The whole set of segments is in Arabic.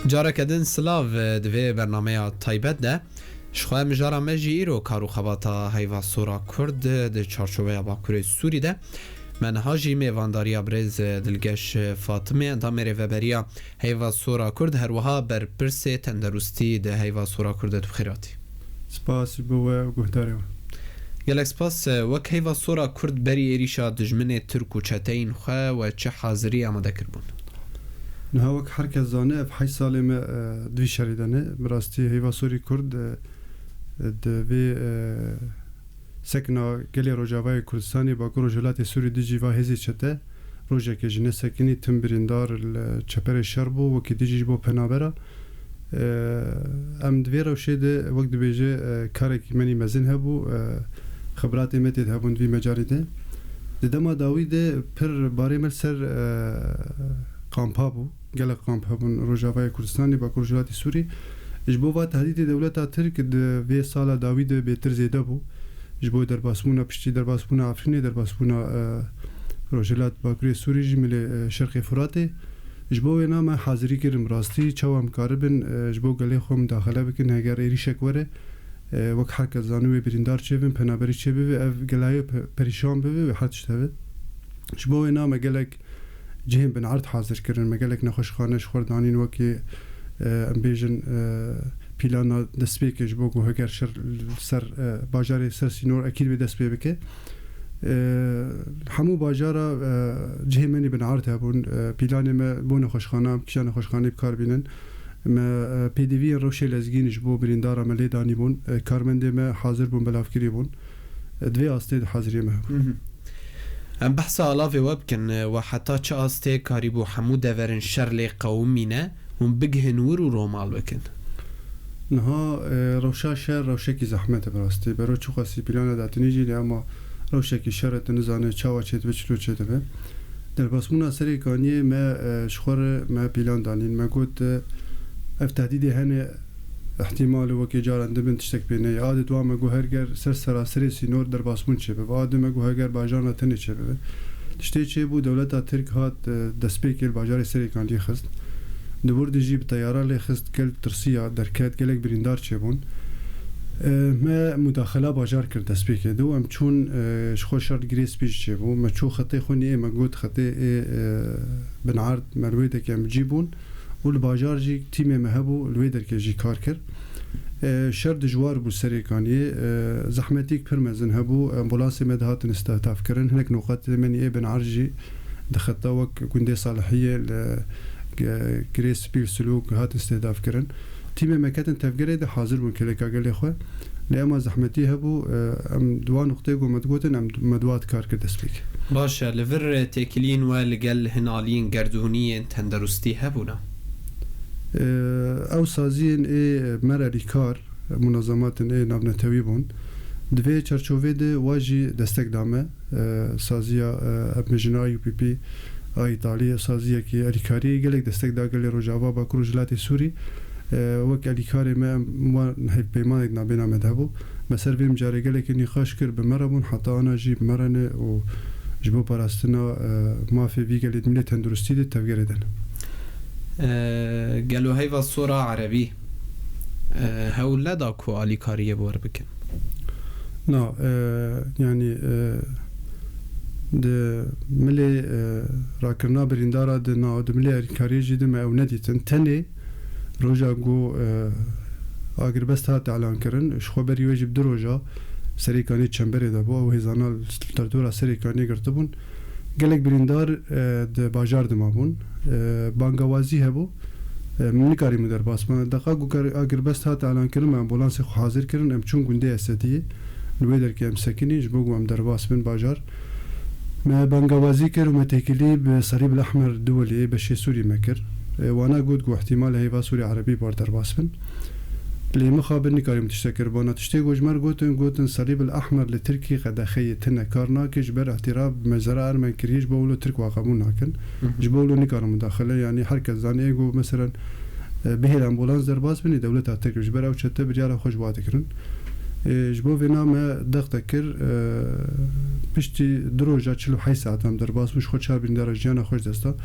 جارك دن سلاف دوی برنامه تایبت ده شخواه مجارا مجی ایرو کارو خباتا هیوا سورا کرد ده چارچوبه باکوری سوری ده من هاجی میوانداریا برز دلگش فاطمه اندام ریوبریا هیوا سورا کرد هر وها بر پرس تندرستی ده هیوا سورا کرد بخیراتی سپاس بو گهداره گلک سپاس وک هیوا سورا کرد بری ایریشا دجمن ترک و چتین خواه و چه حاضری آماده کربون نه وک هر کس زانه في 8 سال ما دوی شریدانه براستی هیوا سوری کرد دوی سکنا گلی روجاوای کردستانی با روجلات سوری دیجی و هزی چته روجا که جنه سکنی تم بریندار چپر شربو و که دیجی با پنابرا ام دوی روشه ده وقت بیجه کارک منی مزن هبو خبرات متید هبون دوی مجاری ده دما داوی ده پر باره مل سر کامپا بو گله کامپا بون روجاوای کردستانی با روجلات سوری جبو و تهدید دولت ترک د وی سال داوید بهتر زیده بو جبو در باسمونا پشتی در باسمونا افرینی در باسمونا روجلات باکری سوری جمله شرق فرات جبو نام حاضری کرم راستی چوام کاربن جبو گله خوم داخله بکن اگر ایریشک وره وک حرکت زانوی بریندار چبن پنابری چبه اف گلای پریشان به و حد شته جبو نام گلک جهم بن عرض حاضر کردن مگلک نخوشخانه خوردانین وکی امبیجن پیلانا دستپیکش بگو هگر سر باجار سر سینور اکید به دست بکه همو باجارا جهمنی بن عرض هبون پیلانی ما بون خوشخانه کشان خوشخانه بکار بینن ما پی دی وی روشه لزگینش بو بریندار عملی دانی بون کارمنده ما حاضر بون بلافکری بون دوی آسته حاضری ما ام بحث علاوه وبکن و حتی چه آسته کاری بو همو دورن شرل قومینه هم بگهن ورو رومال بکن نها روشا شهر روشه کی زحمت براستی برای چو خاصی پیلان داتنی جیلی اما روشه کی شهرت نزانه چاوا چید و چلو چیده به در باسمون اثری کانی ما شخور ما پیلان دانین ما گوت افتادی هنه احتمال وکی جارنده بن تشتک بینه عادت و ما گو هرگر سر سراسری سینور در باسمون چه به عادت ما گو هرگر باجان تنی چه به تشتی چه بو دولت ترک هات دسپیکل باجار سری کانی خست دور دیجی به تیاره لیخست کل ترسیا درکت کلک بریندار چه بون ما مداخله باجار کرد دسپیک دو ام چون شخو شرط گریس پیش چه بون ما چو خطی خونی ما گود خطی بنعرض مرویده که مجیبون و الباجار جی تیم مهبو الویدر که جی کار کرد شرط جوار بو سریکانی زحمتیک پرمزن هبو امبولانسی مدهات نستهدف کرن هنک نقاط منی بنعرض جی دخطا وک گنده صالحیه گریس پیل سلوک هات استهداف کرن تیم مکتن تفگره ده حاضر بون کلیکا گلی خواه لیما زحمتی هبو ام دوا نقطه گو مدگوتن ام مدوات کار کرد دسپیک باشه لور تکلین و لگل هنالین گردونی تندرستی هبونا او سازین ای مراری کار منظمات ای نابنتوی بون دوی چرچوه ده واجی دستک دامه سازیا ابمجنای پی پی ایتالیا سازیه که الیکاری گلک دستک داگل روجاوا با کروجلات سوری وک الیکاری ما هی پیمان نابینا مدهبو مثلا ویم جاری گلک نقاش کر بمربون حتی آنا جیب مرنه و جبو پاراستنا مافی وی گلید ملی تندرستی ده تفگره دن قالوا هاي الصورة عربي هؤلاء داكو الیکاریه بور بکن نا يعني ده ملي راكرنا بريندارا ده نا ده ملي كاريجي ده ما او نديتن تاني روجا جو اگر بس هات اعلان کرن شخو بری وجب دروجا سریکانی چمبری ده بو او هزانا تردورا سریکانی گرتبون گلک بریندار ده باجار ده مابون بانگوازی هبو منکاری مدر باسمان دقا اگر بس هات اعلان کرن امبولانس خو حاضر کرن ام چون گنده اسدی نویدر که ام سکنی جبو ام در باسمن باجار ما بانگوازی کرد و متکلی به صلیب الاحمر دولی بشی سوری مکر وانا گود گو احتمال هیوا سوری عربی بار در باسفن لی مخابر نکاریم تشتکر بانا تشتی گوجمر گوتن صلیب الاحمر لترکی قد خیتن کارنا که جبر احتراب مجزره ارمن کریج بولو ترک واقعمون ناکن جبولو نکارم مداخله یعنی هر کس زانی ایگو مثلا به الامبولانس در باز بنی دولت ترک جبر او چته بریار خوش واد کردن جبو وینا ما دقت کر پشتی دروجا 48 ساعت هم در باز مش خود چار بین درجه خوش دستا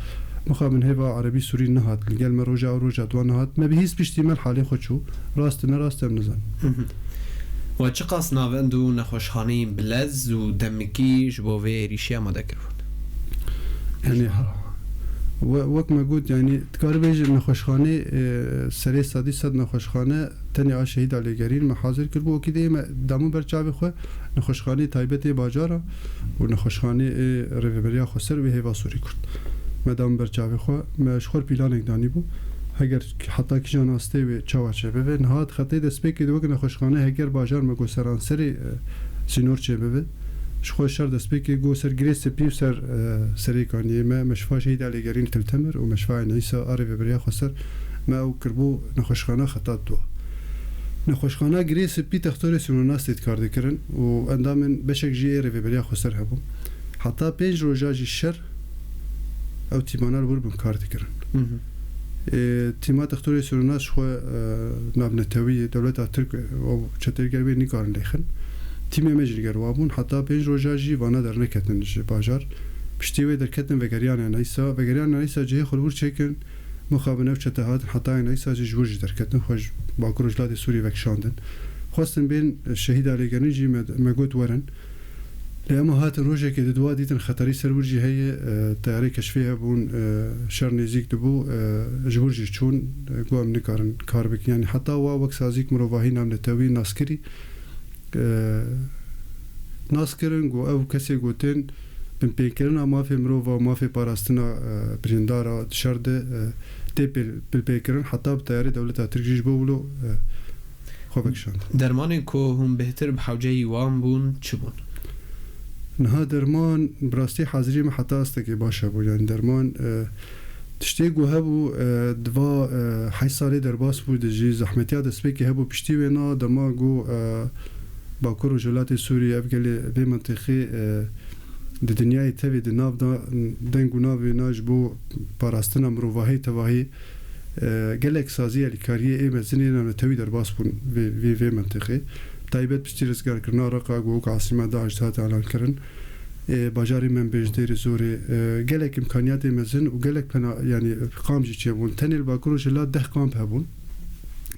مخابن هوا عربی سوری نهات لگل ما روجا دو نهات ما بهیس پشتی مل حالی خودشو راست نه راست هم نزن و چه قاس ناوندو نخوشخانه بلز و دمکی جبو وی ریشی آماده کرد یعنی وقت ما قلت يعني تقارب يجي نخوشخانه سري صدي صد نخوشخانه تاني شهيد على جرير محاضر كربو كده ما دامون برچاوي خو نخوشخانه تايبت باجارا و نخوشخانه ريفبريا خسر به هوا سوري كرد ما دام برچاوي خو مشخور بلان داني بو اگر حتی که جان استه و چاوچه به نهاد خطه دسپیک دو که نخوشخانه اگر باجار مگو سران سری سینور چه به شخوش شر دسپیک گو سر گریس پیو سر سری کانی ما مشفا شهید علی گرین تلتمر و مشفا نیسا آره و بریا خسر ما او کربو نخوشخانه خطات دو نخوشخانه گریس پی تختار سینوناس تید کار دکرن و اندامن بشک جی آره و بریا خسر هبو حتی 5 روزاجی شر او تیمانال بر بم کار دکرن تیمات اختیاری سرناش خو نابنتوی دولت ترک و چترگری نیکارن لیخن تیم مجریگر وابون حتی 5 روزاجی وانا در نکتن باجار پشتیوی در کتن وگریان نیسا جه خلور چکن مخابنه و چتهات حتی نیسا جوجی در کتن خوش باکر جلاد سوری وکشاندن خواستن بین شهید علیگانی جی مگوت ورن لما هات روجه که دوا دیتن خطری سرورجی هی تیاری کشفیه بون شر نزیک دبو جبورجی چون گوام نکارن کار بکن یعنی حتی وقت سازیک مروواهی نام نتوی ناسکرن گو او کسی گوتن بن پیکرن مافی مروا مافی پاراستنا برندارا شرده تی پیکرن حتی تیاری دولت ترکیش بولو خوبکشان درمان که هم بهتر بحوجه یوان بون چی بون؟ نه درمان براستی حاضری ما حتی است که باشه بود یعنی درمان تشتی گو هبو دوا 8 سالی در باس بود جی زحمتیات دسپی که هبو پشتی وینا دما گو باکر و جلات سوری افگلی به منطقه د دنیای تاوی د ناو دنگو ناوی ناج بو پاراستنا مروواهی تواهی گلک سازی الیکاریه ای مزنی نام تاوی در باس بون وی منطقه تایبت پشتی رزگار کرنا رقا گوک عاصمه داعش تحت اعلان کرن باجاری من بجدیر زوری گلک امکانیات مزن و گلک یعنی قامجی چه بون تنیل باکر و جلات 10 قامپ هبون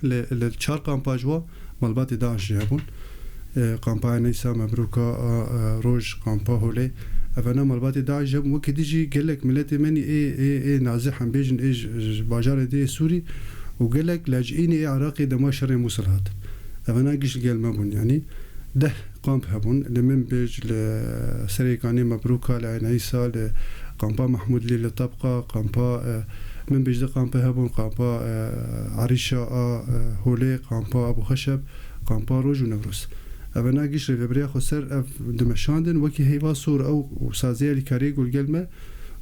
ل 4 قامپاجوا مالبات داعش هبون قامپای نیسا مبروکا روش قامپا هولی افنا مالبات داعش هبون وکی دیجی گلک ملت منی ای نازح هم بیجن ای باجار دی سوری و گلک لاجئین ای عراقی دما شر موصل هات افنا گیش گل مبون یعنی 10 قامپ هبون لمن بیج لسریکانی مبروکا لعنیسا لقامپا محمود لی لطبقا قامپا من بیج ده قامپا هبون قامپا عریشا هولی قامپا ابو خشب قامپا روج و نوروز اونا گیش ریبریا خسر دمشاندن وکی هیوا سور او سازی الیکاری گل گلمه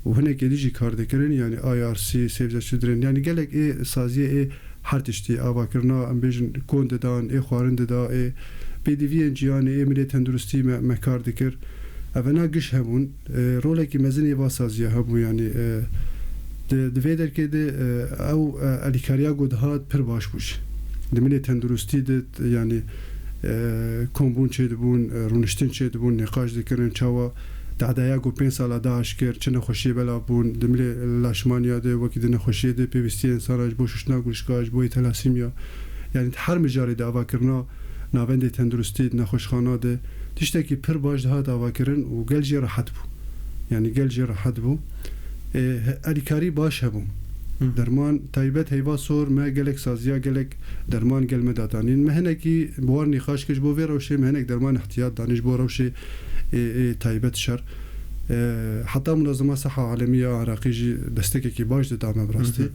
و هنه گلیجی کار دکرن یعنی IRC سیف چدرن یعنی گلک ای سازی ای هر تشتی آوا کرنا ام بیجن کند دان ای خوارند دا ای PDV جیان ای ملی تندرستی مکار دکر اونا گیش همون رولکی مزنی وا سازی هبو یعنی دویدر که ده او الیکاریا گودهات پر باش بوش دملی تندرستی ده یعنی کمبون چه دبون رونشتن چه دبون نقاش دکرن چاوا دعدایا گو 5 سال داعش کرد چه نخوشی بلا بون دملی لاشمانیا ده وکی ده نخوشی ده پیوستی انساناش بو ششنا گوشگاش بو تلاسیمیا یعنی هر مجاری دعوا کرنا ناوند تندرستی نخوشخانه ده تشته کی پر باش ده دعوا کرن و گل جی راحت بو یعنی گل جی راحت بو الیکاری باش هبو درمان تایبت هیوا سور ما گلک سازیا گلک درمان گل مدادانین مهنکی بوار نقاش کش بو وروشه مهنک درمان احتیاط دانش بو روشه تایبت شر حتی منظمه صحه عالمیه عراقی جی دستکی کی باش ده دام براستی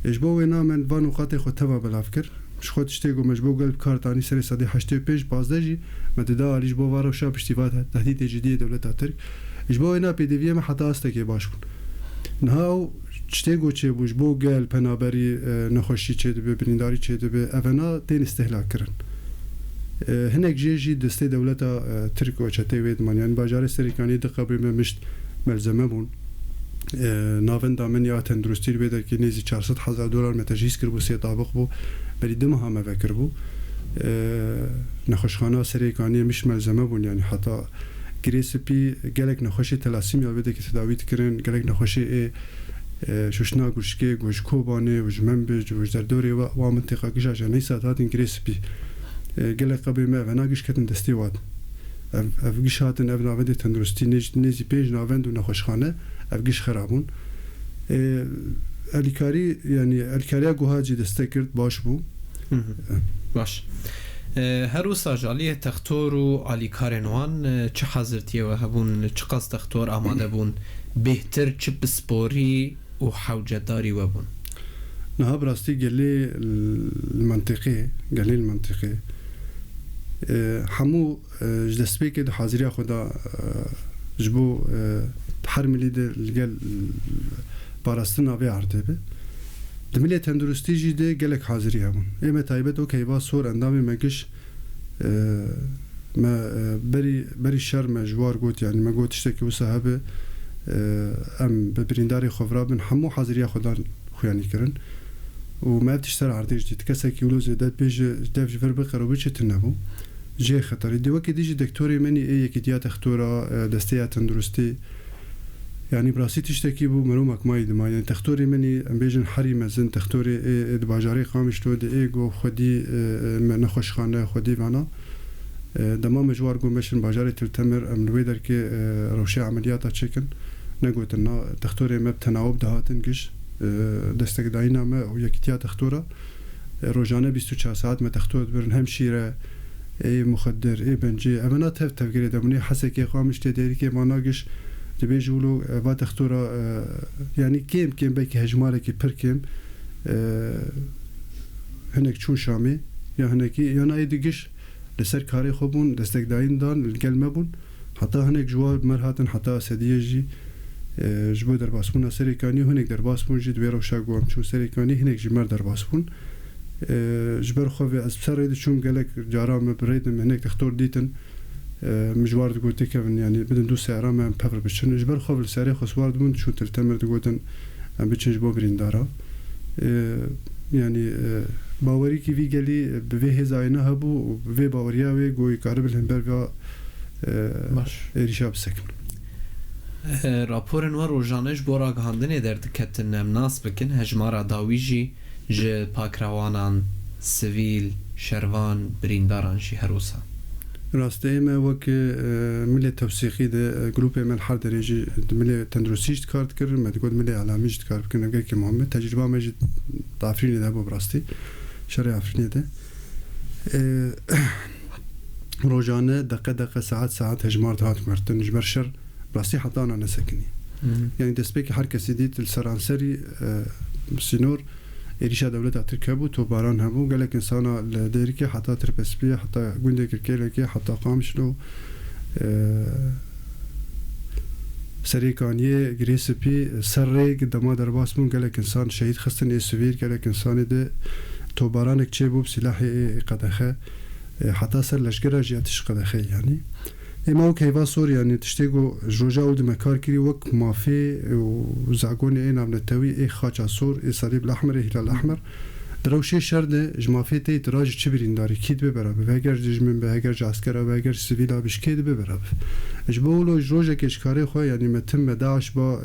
اجبو وینا من با نقاط خود تبا بلافکر مش خود اشتگو مجبو گل کارتانی سری صدی 85 15 جی مددا علیج بو وروشه پشتیوات تهدید جدی دولت ترک اجبو وینا پی دی وی ما حتی است کی باش بون نهاو تشتيغو چه بوش بو گل پنابری نخوشی چه دبه برینداری چه دبه اونا تین استهلاک کرن هنک جیجی دسته دولتا ترک و چته وید من یعنی باجار سریکانی دقابی مشت ملزمه بون ناون دامن یا تندرستی بیده که نیزی 400,000 دلار متجهیز کر بو سی طابق بو بری دم همه وکر بو نخوشخانه سریکانی مش ملزمه بون یعنی حتی گریسپی گلک نخوشی تلاسیم یا بیده که تداوی تکرن گلک نخوشی شوشنا گوشکی گوش کوبانه وج منبج وج در دوری و منطقه گشاش نیست هاتین گریسپی گلک قبل ما و ناگش کتن دستی واد افگیش هاتن اف ناوند تندرستی نیزی پیج ناوند و نخوشخانه افگیش خرابون الیکاری یعنی الیکاریا گوهاجی دسته کرد باش بو باش هر روز جالیه تختور و الیکارنوان چه حاضرتیه و هبون چه قصد تختور آماده بون بهتر چه بسپوری و حوجداری و بون نها براستی گلی المنطقه همو جدسبه که ده حاضری خدا جبو تحرملی ده لگل باراستن آوی عرده به دملی تندرستی جی ده گلک حاضری همون ایمه تایبت و کهیوا سور اندامی مگش ما بری شر مجوار گوت یعنی ما گوت اشتاکی و صحابه ام ببرینداری خفرابن همو حاضری خدا خویانی کرن و ما بتشتر عرضه جدید کسی که ولوز داد بیش دفع جفر بقرا بچه تنبو جه خطری دیو که دیجی دکتوری منی یکی دیات اختورا دسته تندرستی یعنی براسی تشتکی بو مرومک مای دما یعنی دکتوری منی بیشن حری مزن دکتوری دباجاری خامش تو ده گو خودی نخوشخانه خودی وانا دما مجوار گو مشن باجاری تلتمر امنوی در که روشه عملیات چکن نگوتنا دکتوری مب تناوب دهاتن گش دستک داینا ما و یکتیا دکتورا روزانه 24 ساعت ما دکتور برن همشیره ای مخدر ای بنجی امانات تفکر دمونی حسی که قامش تدری که ماناگش دبیجولو و دکتورا یعنی کم بیکی هجماره کی پر کم هنک چون شامی یا هنکی یا نه دیگش لسر کاری خوبون دستک داین دان کلمه بون حتی هنک جواب مرهاتن حتی سدیه جی جبو در باسمون سریکانی هنک در باسمون جد ویرو شاگوام چون سریکانی هنک جمر در باسمون جبر خوی از بسر چون گلک جارام بریدم هنک دکتور دیتن مجوار دگوتی که یعنی بدن دو سعرام من پفر بچن جبر خوی سری خسوار دمون چون تلتمر دگوتن بچنج با بریندارا یعنی باوری کی وی گلی به هزاینه هبو و باوریا و گوی کاربل هنبر و ریشاب سکن راپورن و روزانش بورا گهاندنی در دکتن نمناس بکن هجمارا داویجی ج پاکروانان سویل شروان برینداران جی هروسا راسته ما وک ملی توثیقی ده گروپ من هر درجه ملی تندرستیش کارت کرد مدگود ملی علمیش کارت کنه اگر که محمد تجربه مجد دافرینی ده با راستی شرع افرینی ده روزانه دقیقه ساعت هجمار دهات مرتن جبر شر راستی حتی آنها نسکنی یعنی دست به که هر کسی دید السرانسری سینور ایریشا دولت ترکیه بود تو باران هم بود گلک انسانا لدیری که حتی ترپسپی حتی گونده کرکیله که حتی قامشلو سریکانیه گریسپی سر ریگ دما در باسمون گلک انسان شهید خستن ایسویر گلک انسانی ده تو باران اکچه بود سلاح قدخه حتی سر لشگره جیاتش قدخه یعنی اما کیوا سور یعنی تشتیگو جوجا ولد مکار کری وک مافی و زاگون این امنتوی ای خاچا سور ای صلیب الاحمر ای هلال الاحمر دروشه شرد جمافی تی تراج چه برینداری کید ببرابه و اگر ججمن به اگر جاسکرا و اگر سیویلا بش کید ببرابه اجبولو جوجا کشکاری خو یعنی متم داعش با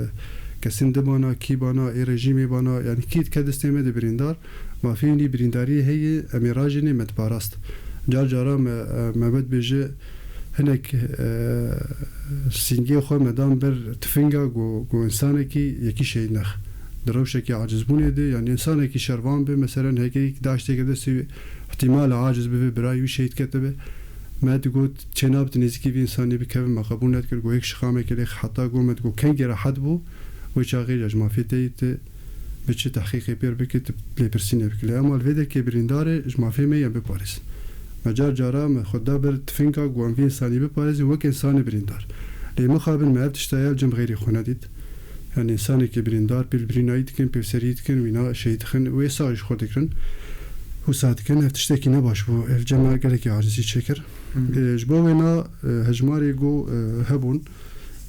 کسین دبانا کی بانا ای رژیمی بانا یعنی کید کدستیمه ده بریندار مافی نی برینداری هی امیراجنی متباراست جار جارا مبد بجه هنک سینگی خو مدام بر تفنگا گو انسان کی یکی شی نخ دروشه کی عاجز بونه دی یعنی انسان کی شروان به مثلا هیکی داشته که دستی احتمال عاجز به برای شهید کتبه ما تقول چناب تنزکی بی انسانی بکوی مقبول ند کرد گو یک شخامه که لیخ حتی گو مد گو کنگی راحت بو و چاقی جاج مافی تیت بچه تحقیقی پیر بکت بلی پرسینه بکلی اما الویده که برینداره جمافی می یم بپارس مجار جارا خدا بر تفنگا گوانوی انسانی بپارس وک انسان بریندار لی مخابن ما ابتشتایل جم غیری خونه دید يعني إنسان كبريندار بالبرينايت كن بسريت كن وينا شيء تخن ويساج خود كن وساعد كن تشتكي نباش بو الجماعة قالك عارزي شكر جبونا هجماري جو هبون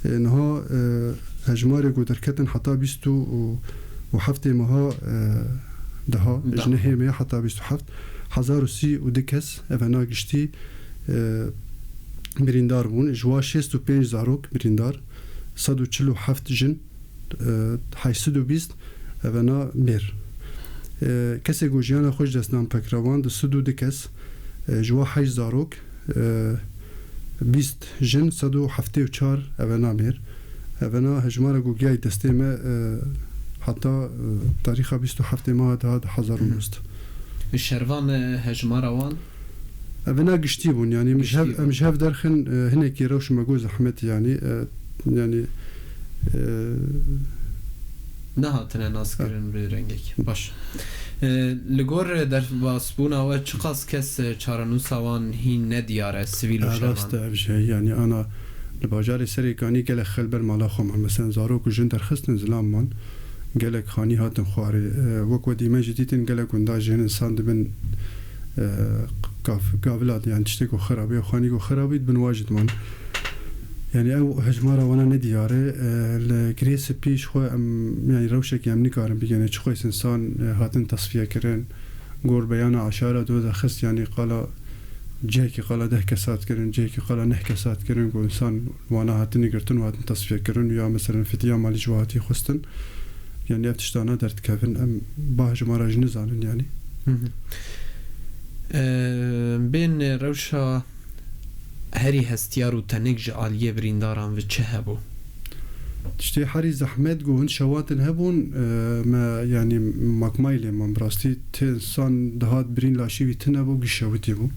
إنها هجماري جو دركتن حتى بيستو وحفتي مها دها جنهي مية حتى بيستو حفت حزار سي ودكس أفنا قشتي بريندار بون جوا 65 زاروك بريندار 147 جن حيسدو بيست أفنا مير کسی گویان خوش دستان پکروان د سدو دکس جوا 8 زاروک 20 جن 174 اونا میر اونا هجمار گوگیای دستیم حتی تاریخ 27 ماه ده 1000 الشروان هجمار وان اونا گشتی بون یعنی مش هف درخن هنه کی روش مگوز احمد یعنی نهاتنا ناس كرن برنجك باش لگور در باسبونا و چقاس کس چارنوساوان هی ندیاره سویل و شرمان راست ابجه يعني انا لباجار سري كاني قال خلبر مالا خم مثلا زاروك وجن درخستن زلام من قال خاني هاتن خواري وك ودي ما جديدن قال كوندا جن انسان دبن قافلات يعني تشتكو خرابي وخاني كو خرابي بن واجد من يعني او هجمارا وانا ندياره الجريس بيش خو يعني روشك يمني كارم بيجي شو انسان هاتن تصفيه كرن قول بيانا عشارة دو خست يعني قال جيكي قال ده كسات كرن جيكي قال نه كسات كرن قول انسان وانا هاتن قرتن وهاتن تصفيه كرن يا مثلا فتيا مالي جواتي خستن يعني افتشتانا درت كافن ام با هجمارا جنزانن يعني بين روشا هری هستیار و تنگج عالیه برینداران و چه هبو؟ تشتي حري زحمت جوهن شواتن هبون ما يعني ماكمايلي من براستي تنسان دهات برين لاشي بيتنبو قشوتي بو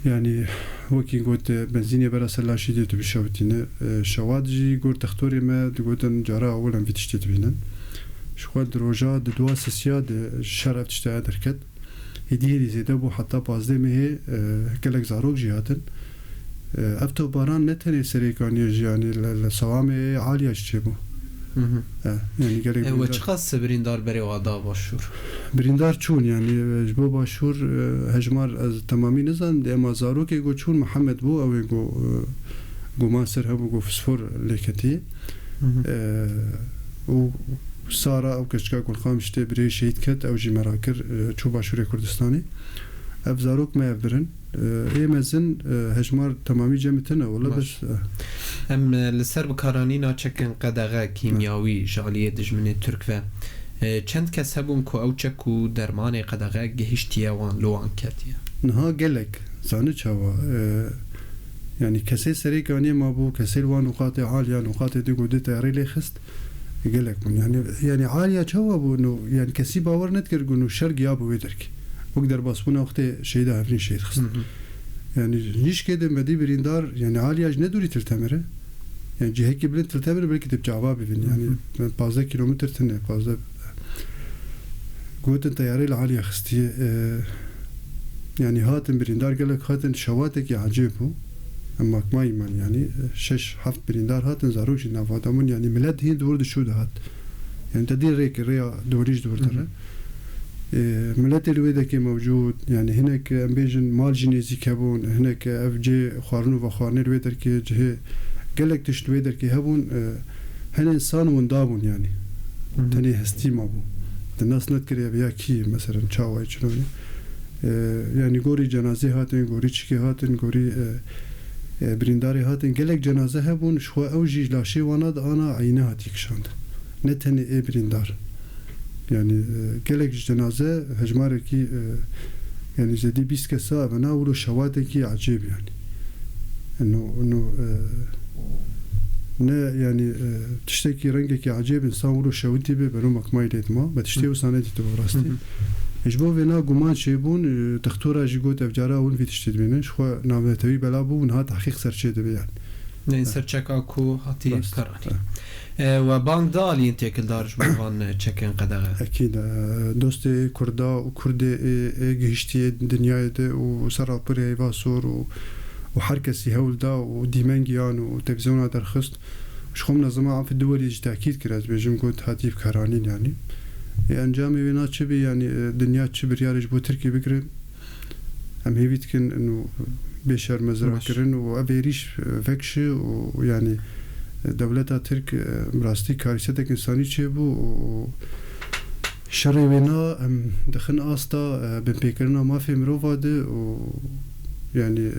يعني وكي قلت بنزيني برا لاشي ديتو بشوتينا شوات جي قلت تختوري ما قلتن جارا اولا في تشتي تبينن شوات دروجا دوا سسيا شرف تشتي دركت هديه زيده بو حتى بازده مه كلك زاروك جهاتن افتو باران نتني سريكاني جياني لسوامي عاليه شبو يعني قالك و چقاس بريندار بري وادا باشور بريندار چون يعني جبو باشور هجمار از تمامي نزان ديما زاروك يقول چون محمد بو او يقول ماسر هبو يقول فسفور ليكتي و سارا او کشکا کل خامشته بری شهید کت او جی مراکر چو باشوری کردستانی اف زاروک ما افبرن ای مزن هجمار تمامی جمعتنه ولا بس هم لسر بکارانینا چکن قدغه کیمیاوی جالیه دجمنه ترک و چند کس هبون که او چکو درمان قدغه گهشتیه وان لوان کتیه نها گلک زانه چاوا يعني كسي سري كاني ما بو كسي وان نقاط عاليه نقاط دي قد تاري خست يقول لك يعني عاليه جواب انه يعني كسي باور نتكر انه شرق يابو ويدرك وقدر باسبونا وقت شيء ده افرين شيء خص يعني ليش كده مدي بريندار يعني عاليه ندوري تلتمره يعني جهه قبل تلتمره بلكي تبع جواب يعني 15 كيلومتر تنه 15 قوه الطياره العاليه خستي يعني هاتن بريندار قال لك هاتن شواتك يعجبه اما ما يمن يعني 6-7 بريندار هاتن زاروج نافادمون يعني ملاد هي دور شو هات يعني تدير ريك ريا دوريج دور ترى ملات الويدا كي موجود يعني هناك امبيجن مال جينيزي كابون هناك اف جي خارنو وخارني الويدر كي جه قالك تشت ويدر كي هبون هنا انسان وندابون يعني تاني هستي مابو الناس نذكر يا كي مثلا تشاوي شلون يعني غوري جنازه هاتن غوري تشكي هاتن غوري برينداري هاتن قالك جنازه هبون شو اوجي لاشي وانا انا عينها تيكشاند نتني اي بريندار يعني قالك جنازه هجماركي يعني زدي بيس كسا انا ولو شواتكي عجيب يعني انه نه يعني تشتكي رنجك عجيب انسان ولو شوتي ببرمك ما يديت ما بتشتي وساندي تبراستي اجبو فينا غمان شيبون تختورا جيغوت افجارا ون في تشتي بينن شو نابتوي بلا بو نها تحقيق سرچه دبي يعني نه سرچکا کو هاتی کرانی و بانگدالی انتقال دارش بوان چکن قدغه اكيد دوست كردا وكرد جهشتي دنيا ده وسرا بري واسور وحركسي هول دا وديمانجيان وتلفزيون درخست شخم نظام عام في الدول يجي تأكيد كراز بيجم قلت هاتيف كرانين يعني أنجامي بينا تشبي يعني دنيا تشبي ريالج بو تركي بكرة هم هيفيت كن إنه بشر مزرعة كرن وأبيريش فكش ويعني دولتها ترك براستي كارثتك إنساني تشبو شري بينا دخلنا أستا بنبيكرنا ما في مروفاده ويعني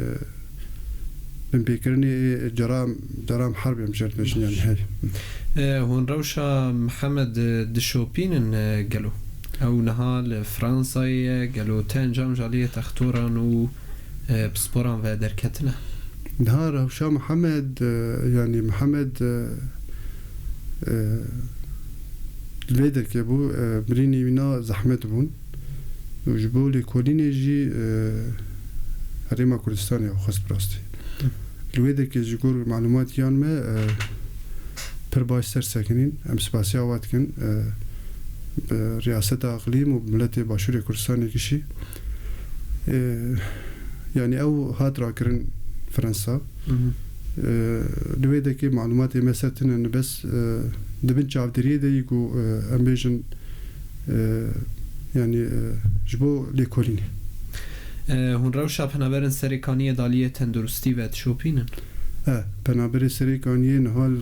بنبيكرني جرام حرب مجرد مجن يعني هاي هون روشا محمد دشوبين قالوا او نهال فرنسا قالوا تنجم جالية تختوران و بسبوران و دركتنا نهار روشا محمد يعني محمد الفيدر كيبو بريني وينا زحمت بون وجبو لي كوليني جي هريما كردستان وخص براستي الويدر كي جيقول معلومات يان ما پر باشتر ساكنين ام سباسيا واتكن رئاسة اقليم وملت باشور كردستان كشي يعني او هات راكرن فرنسا الويدر كي معلومات مساتن ان بس دبن جافدريه دي يقو امبيجن يعني جبو لي كوليني هون روشا پنابرن سریکانی دالیه تندرستی و تشوپینن پنابر سریکانی نهال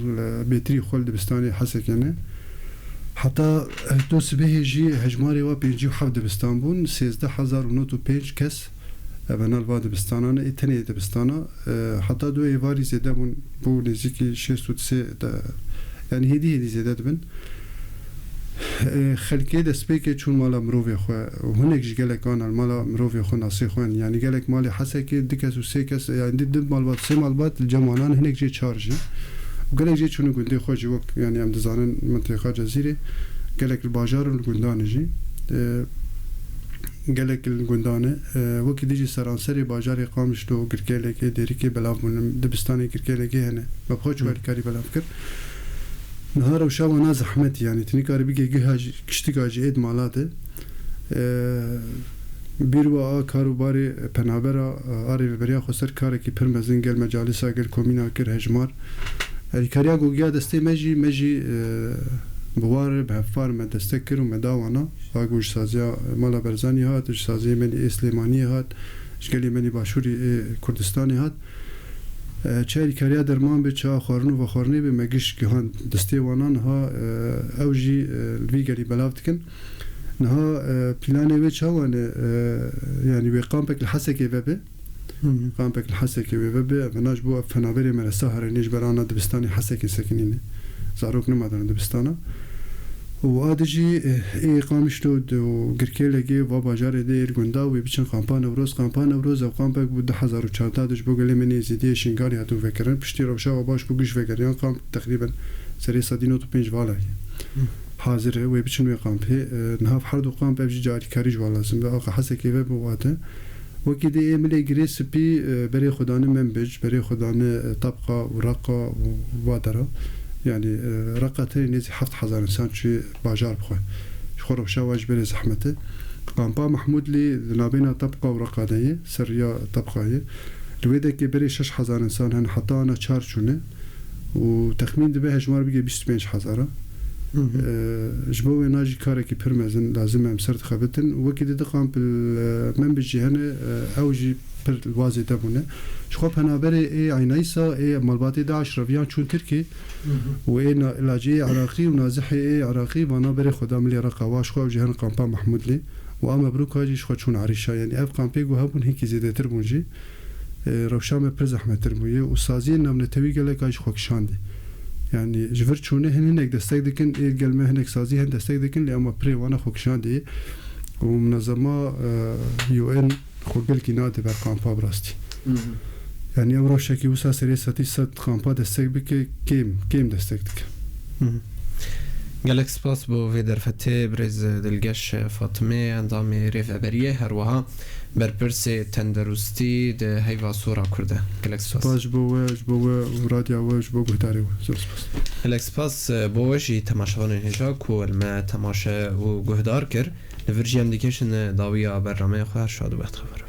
بهتری خل دبستانی حسکنه حتی دو سبه جی هجماری و پنجی و حفظ دبستان بون 13095 کس بنال با دبستانان ایتنی دبستانا حتی دو ایواری زیده بون بو نزیکی 63 يعني هدي زيادة بن خلقي دسبيكي چون مالا مروفي خو وهناك جالك انا المالا مروفي خو ناسي خوان يعني جالك مالي حسكي دكس وسيكس يعني دد مالبات سي مالبات الجمالان هناك جي تشارجي وقالك جي چون غندي خو جي وقت يعني ام دزانن منطقه جزيره قالك الباجار الغندان جي قالك الغندانه وقت ديجي سرانسري باجار قامش لو غركيلك ديريكي بلاف من دبستاني غركيلك هنا بخوج والكاري بلاف كر نهار وشاو ناز احمد يعني تنكار بيجي جهاج كشتيجاج ايد مالاته بيروا كاروباري پنابرا اري بريا خسر كاركي پرمزن گل مجالسا گل کومينا كر هجمار الكاريا گوگيا دستي مجي بوار بهفار ما دستكر ومداوانا اگوش سازيا مالا برزاني هات سازي مني اسليماني هات شگلي مني باشوري كردستاني هات چه کاریا درمان به چه خورنو و خورنی به مگیش که هن دسته وانان ها اوجی ویگری بلاوت کن نها پلانه و چه وانه یعنی به قامپک الحسکه وبه قامپک الحسکه وبه و ناش بو فناوری مرسا هرنیش برانه دبستانی حسکه سکنینه زاروک نمادن دبستانا و آدیجی قامش تو گرکیلگی و باجار دیر گندا و بیچن قامپان نوروز و قامپک بود 2014 دش بگلی منی زیدی شنگاری هاتون فکرن پشتی روشا و باش بگوش فکریان قام تقریبا سری 195 والای حاضره و بیچن و قامپی نهاف هر دو قامپ بجی جاری کاریج والازم به آقا حسکی و بواته وكي دي املي جريس بي بري خدانه منبج بري خدانه طبقه ورقه ووادره يعني رقتين نزي حفظ حزار إنسان شيء باجار بخوي شخور شواج بلي زحمته قامبا محمود لي نابينا طبقة ورقادية سرية طبقة الويدا كي بري 6 حزار إنسان هن حتى أنا تشارجونه وتخمين دبي هجمار بيجي 25 حزارة جبوي ناجي كاركي برمزن لازم امسرت خبتن وكي دقام بالمنبج هنا اوجي بر الوازي دبونه شخوب هنا بري اي عينيسا اي مالباتي داعش رفيان چون تركي واي لاجي عراقي ونازحي اي عراقي وانا بري خدام لي رقا شخوب جهن قامبا محمود لي واما بروك هاجي شخو چون عريشا يعني اف قامبي هبون هيك زياده تربونجي روشام پر زحمت تربويه وسازي نمنتوي قالك اج خوكشاندي يعني جفر چونه هنك دستك دكن القلمه هنك سازي هن دستك دكن لأما بري وانا خوكشاندي ومنظمة يو ان خوكل كينات بر قامبا براستي يعني امرو شكي وسا سري ساتي سات قامبا دستك بك كيم دستك دك قالك سباس بو فيدر فتي برز دلقش فاطمه اندامي ريف ابريه هروها برپرسي تندرستی ده هیوا سورا کرده. گلک سپاس بو رادیو وش بو گهداری و سپاس. گلک سپاس بوشی تماشاوان هجا کول ما تماشا و گهدار کر. لورجی ام دیکشن داویا برنامه خواه شاد و بخت خبر.